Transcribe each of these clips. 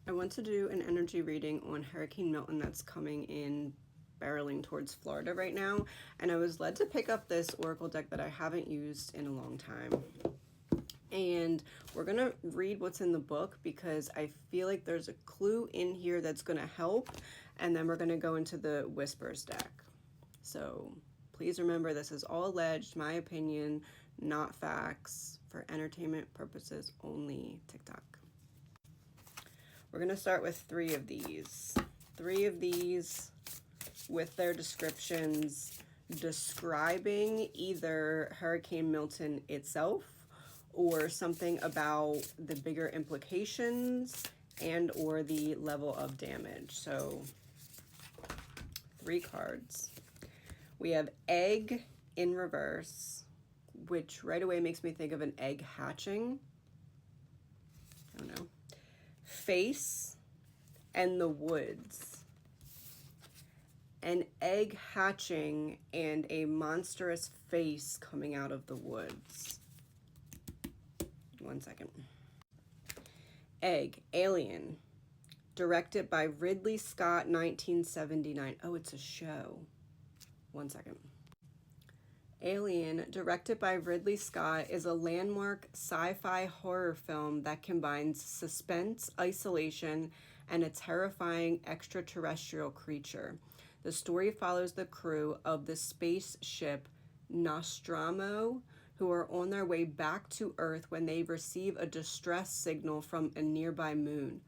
I want to do an energy reading on Hurricane Milton that's coming in, barreling towards Florida right now, and I was led to pick up this oracle deck that I haven't used in a long time. And we're going to read what's in the book because I feel like there's a clue in here that's going to help, and then we're going to go into the Whispers deck. So please remember, this is all alleged, my opinion, not facts, for entertainment purposes only. TikTok. We're going to start with three of these. Three of these with their descriptions describing either Hurricane Milton itself or something about the bigger implications and or the level of damage. So 3 cards. We have egg in reverse, which right away makes me think of an egg hatching. I don't know. Face and the woods. An egg hatching and a monstrous face coming out of the woods. 1 second. Egg, Alien, directed by Ridley Scott, 1979. Oh, it's a show. 1 second. Alien, directed by Ridley Scott, is a landmark sci-fi horror film that combines suspense, isolation, and a terrifying extraterrestrial creature. The story follows the crew of the spaceship Nostromo, who are on their way back to Earth when they receive a distress signal from a nearby moon.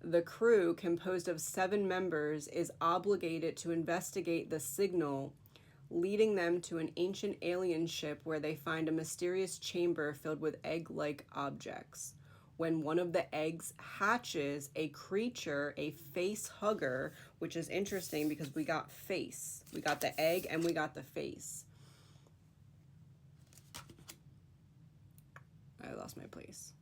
The crew, composed of 7 members, is obligated to investigate the signal, leading them to an ancient alien ship where they find a mysterious chamber filled with egg-like objects. When one of the eggs hatches, a creature, a face hugger, which is interesting because we got face. We got the egg and we got the face. I lost my place.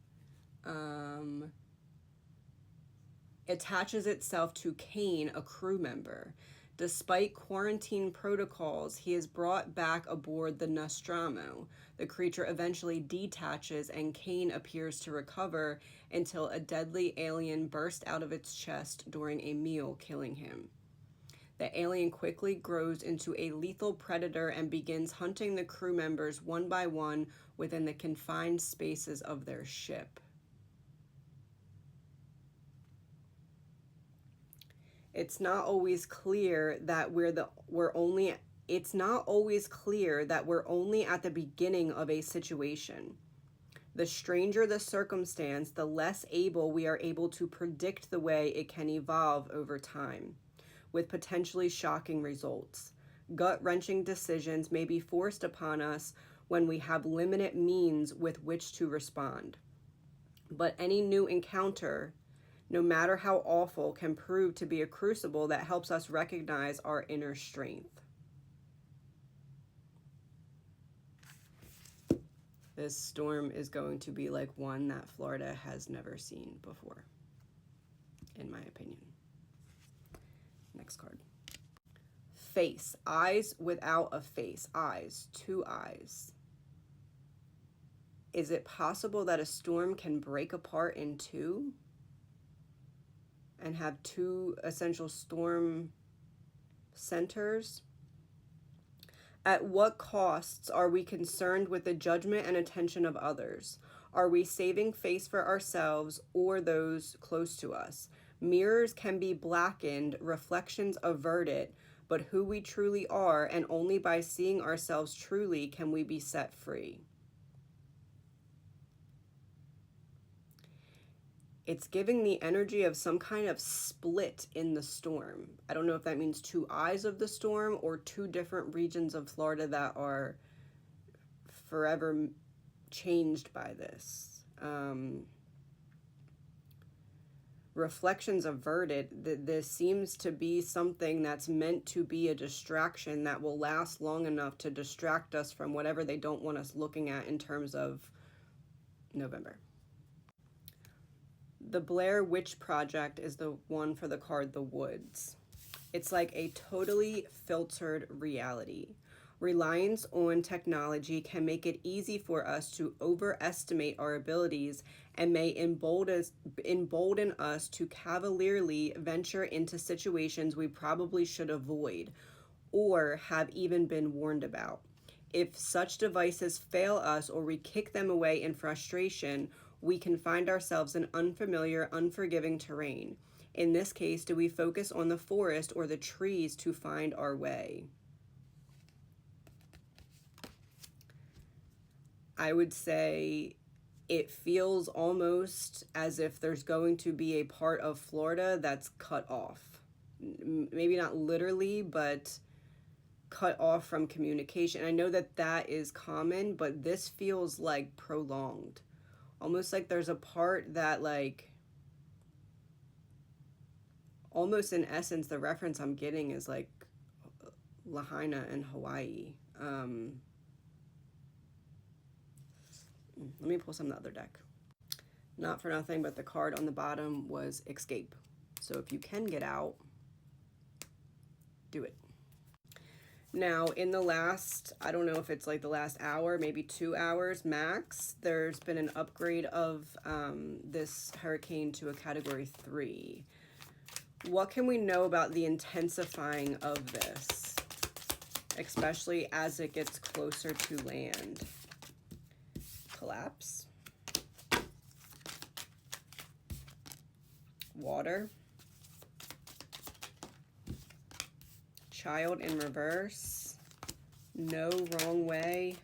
Attaches itself to Kane, a crew member. Despite quarantine protocols, he is brought back aboard the Nostromo. The creature eventually detaches and Kane appears to recover until a deadly alien bursts out of its chest during a meal, killing him. The alien quickly grows into a lethal predator and begins hunting the crew members one by one within the confined spaces of their ship. It's not always clear that we're only at the beginning of a situation. The stranger the circumstance, the less able we are able to predict the way it can evolve over time, with potentially shocking results. Gut-wrenching decisions may be forced upon us when we have limited means with which to respond. But any new encounter, no matter how awful, can prove to be a crucible that helps us recognize our inner strength. This storm is going to be like one that Florida has never seen before, in my opinion. Next card. Face. Eyes without a face. Eyes. 2 eyes. Is it possible that a storm can break apart in 2? And have 2 essential storm centers? At what costs are we concerned with the judgment and attention of others? Are we saving face for ourselves or those close to us? Mirrors can be blackened, reflections averted, but who we truly are, and only by seeing ourselves truly can we be set free. It's giving the energy of some kind of split in the storm. I don't know if that means 2 eyes of the storm or 2 different regions of Florida that are forever changed by this. Reflections averted. This seems to be something that's meant to be a distraction that will last long enough to distract us from whatever they don't want us looking at in terms of November. The Blair Witch Project is the one for the card The Woods. It's like a totally filtered reality. Reliance on technology can make it easy for us to overestimate our abilities and may embolden us to cavalierly venture into situations we probably should avoid or have even been warned about. If such devices fail us or we kick them away in frustration, we can find ourselves in unfamiliar, unforgiving terrain. In this case, do we focus on the forest or the trees to find our way? I would say it feels almost as if there's going to be a part of Florida that's cut off. Maybe not literally, but cut off from communication. I know that that is common, but this feels like prolonged. Almost like there's a part that, like, almost in essence, the reference I'm getting is like Lahaina and Hawaii. Let me pull some of the other deck. Not for nothing, but the card on the bottom was escape. So if you can get out, do it. Now, in the last, I don't know if it's like the last hour, maybe 2 hours max, there's been an upgrade of this hurricane to a Category 3. What can we know about the intensifying of this, especially as it gets closer to land? Collapse. Water. Child in reverse. No, wrong way.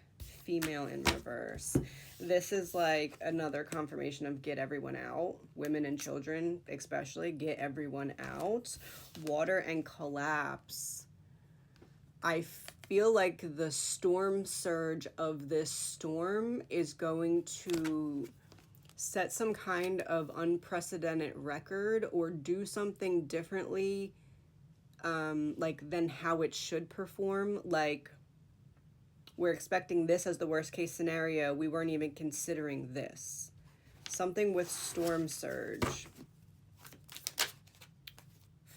Female in reverse. This is like another confirmation of get everyone out. Women and children especially, get everyone out. Water and collapse. I feel like the storm surge of this storm is going to set some kind of unprecedented record or do something differently, like than how it should perform. Like, we're expecting this as the worst case scenario. We weren't even considering this. Something with storm surge.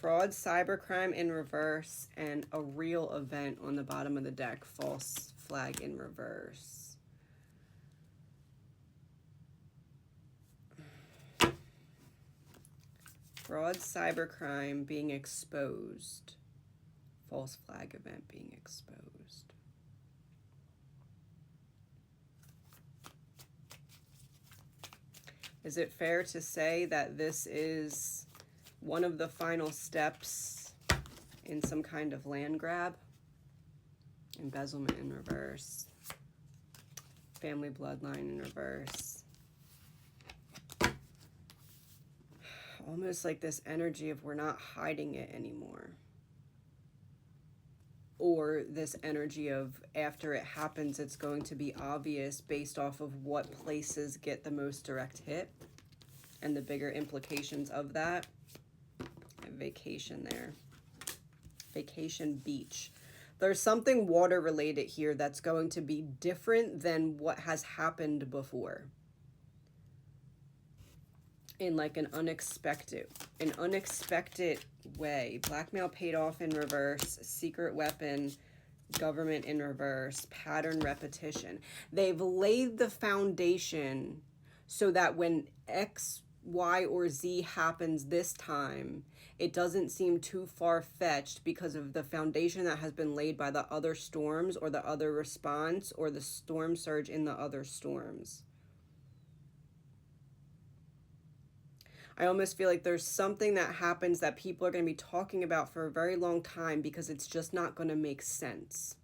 Fraud, cybercrime in reverse, and a real event on the bottom of the deck. False flag in reverse. Fraud, cybercrime being exposed. False flag event being exposed. Is it fair to say that this is one of the final steps in some kind of land grab? Embezzlement in reverse. Family bloodline in reverse. Almost like this energy of we're not hiding it anymore. Or this energy of after it happens, it's going to be obvious based off of what places get the most direct hit and the bigger implications of that. Vacation there. Vacation beach. There's something water related here that's going to be different than what has happened before. In like an unexpected way. Blackmail paid off in reverse. Secret weapon. Government in reverse. Pattern repetition. They've laid the foundation so that when X, Y, or Z happens this time, it doesn't seem too far-fetched because of the foundation that has been laid by the other storms or the other response or the storm surge in the other storms. I almost feel like there's something that happens that people are going to be talking about for a very long time because it's just not going to make sense.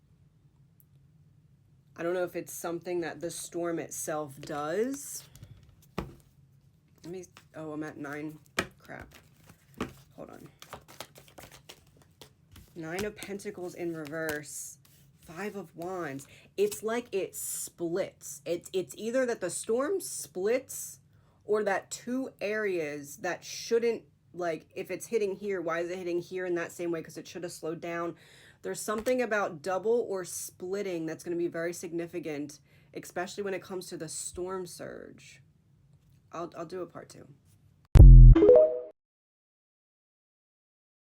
I don't know if it's something that the storm itself does. I'm at 9. Crap. Hold on. 9 of Pentacles in reverse. 5 of Wands. It's like it splits. It's either that the storm splits or that two areas that shouldn't, like, if it's hitting here, why is it hitting here in that same way? Because it should have slowed down. There's something about double or splitting that's going to be very significant, especially when it comes to the storm surge. I'll do a part 2.